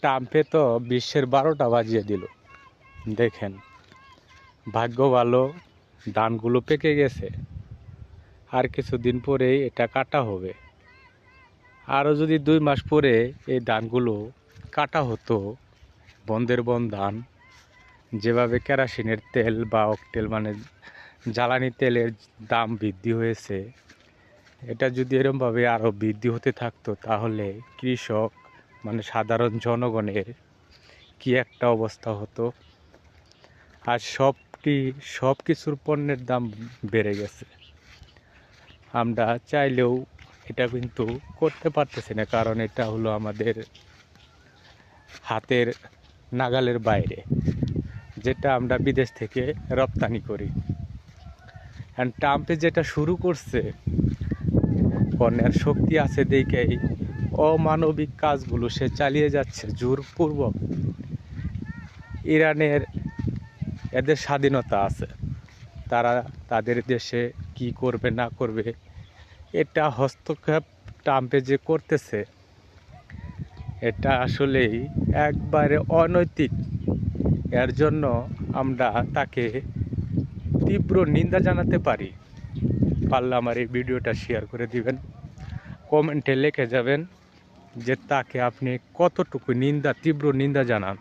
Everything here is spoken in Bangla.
ট্রাম্পে তো বিশ্বের 12টা বাজিয়ে দিল। দেখেন, ভাগ্য ভালো ধানগুলো পেকে গেছে, আর কিছুদিন পরেই এটা কাটা হবে। আরও যদি 2 মাস পরে এই ধানগুলো কাটা হতো, বন্ধের বন ধান, যেভাবে কেরোসিনের তেল বা অকটেল মানে জ্বালানি তেলের দাম বৃদ্ধি হয়েছে, এটা যদি এরকমভাবে আরও বৃদ্ধি হতে থাকতো, তাহলে কৃষক মানে সাধারণ জনগণের কি একটা অবস্থা হতো। আর সব কিছুর পণ্যের দাম বেড়ে গেছে। আমরা চাইলেও এটা কিন্তু করতে পারতেছি না, কারণ এটা হলো আমাদের হাতের নাগালের বাইরে, যেটা আমরা বিদেশ থেকে রপ্তানি করি। অ্যান্ড ট্রাম্পে যেটা শুরু করছে, পণ্যের শক্তি আছে দেখেই অমানবিক কাজগুলো সে চালিয়ে যাচ্ছে জোরপূর্বক। এদের স্বাধীনতা আছে, তারা তাদের দেশে কি করবে না করবে, এটা হস্তক্ষেপ ট্রাম্পে যে করতেছে, এটা আসলেই একবারে অনৈতিক। এর জন্য আমরা তাকে তীব্র নিন্দা জানাতে পারি। পারলে আমার এই ভিডিওটা শেয়ার করে দিবেন, কমেন্টে লিখে যাবেন যে তাকে আপনি কতটুকু তীব্র নিন্দা জানান।